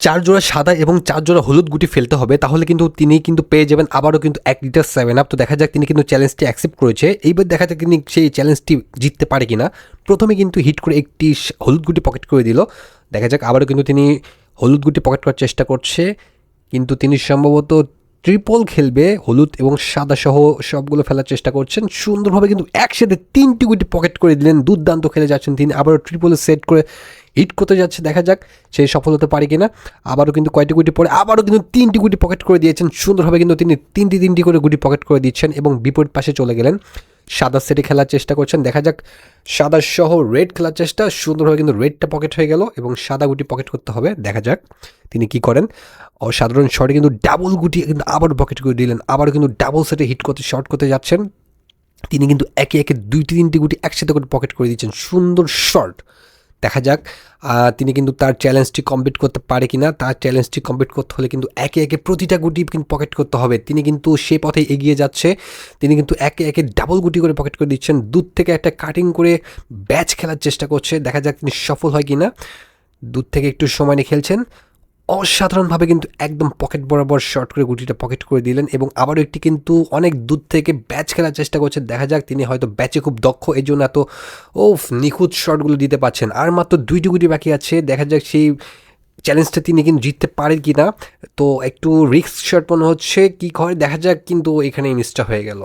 4 জোড়া সাদা এবং 4 জোড়া হলুদ গুটি ফেলতে হবে, তাহলে কিন্তু তিনি কিন্তু পেয়ে যাবেন আবারও কিন্তু 1 লিটার 7 আপ। তো দেখা যাক তিনি কিন্তু চ্যালেঞ্জটি অ্যাকসেপ্ট করেছে। এইবার দেখা যাক তিনি সেই চ্যালেঞ্জটি জিততে পারে কিনা। প্রথমে কিন্তু হিট করে একটি হলুদ গুটি পকেট করে দিল। দেখা যাক আবারও কিন্তু তিনি হলুদ গুটি পকেট করার চেষ্টা করছে, কিন্তু তিনি সম্ভবত ট্রিপল খেলবে। হলুদ এবং সাদা সহ সবগুলো ফেলার চেষ্টা করছেন সুন্দরভাবে, কিন্তু একসাথে 3টি গুটি পকেট করে দিলেন। দুর্দান্ত খেলে যাচ্ছেন তিনি। আবারও ট্রিপলে সেট করে হিট করতে যাচ্ছে, দেখা যাক সে সফল হতে পারে কিনা। আবারও কিন্তু কয়টি গুটি পরে আবারও কিন্তু 3টি গুটি পকেট করে দিয়েছেন সুন্দরভাবে, কিন্তু তিনি তিনটি করে গুটি পকেট করে দিচ্ছেন এবং বিপরীত পাশে চলে গেলেন। সাদা সেটে খেলার চেষ্টা করছেন, দেখা যাক সাদা সহ রেড খেলার চেষ্টা সুন্দরভাবে, কিন্তু রেডটা পকেট হয়ে গেল এবং সাদা গুটি পকেট করতে হবে। দেখা যাক তিনি কি করেন। অসাধারণ শটে কিন্তু ডাবল গুটি কিন্তু আবার পকেট করে দিলেন। আবারও কিন্তু ডাবল সেটে হিট করতে শর্ট করতে যাচ্ছেন তিনি, কিন্তু একে একে 2-3টি গুটি একসাথে করে পকেট করে দিচ্ছেন। সুন্দর শট। দেখা যাক তিনি কিন্তু তার চ্যালেঞ্জটি কমপ্লিট করতে পারে কিনা। তার চ্যালেঞ্জটি কমপ্লিট করতে হলে কিন্তু একে একে প্রতিটা গুটি কিন্তু পকেট করতে হবে। তিনি কিন্তু সে পথে এগিয়ে যাচ্ছে। তিনি কিন্তু একে একে ডাবল গুটি করে পকেট করে দিচ্ছেন। দূর থেকে একটা কাটিং করে ব্যাচ খেলার চেষ্টা করছে, দেখা যাক তিনি সফল হয় কিনা। দূর থেকে একটু সময় নিয়ে খেলছেন। অসাধারণভাবে কিন্তু একদম পকেট বরাবর শর্ট করে গুটিটা পকেট করে দিলেন এবং আবারও একটি কিন্তু অনেক দূর থেকে ব্যাচ খেলার চেষ্টা করছেন। দেখা যাক তিনি হয়তো ব্যাচে খুব দক্ষ, এই জন্য এত নিখুঁত শটগুলো দিতে পারছেন। আর মাত্র 2টি গুটি বাকি আছে, দেখা যাক সেই চ্যালেঞ্জটা তিনি কিন্তু জিততে পারেন কি না। তো একটু রিস্ক শট মনে হচ্ছে, কী করে দেখা যাক, কিন্তু এখানে মিসটা হয়ে গেল।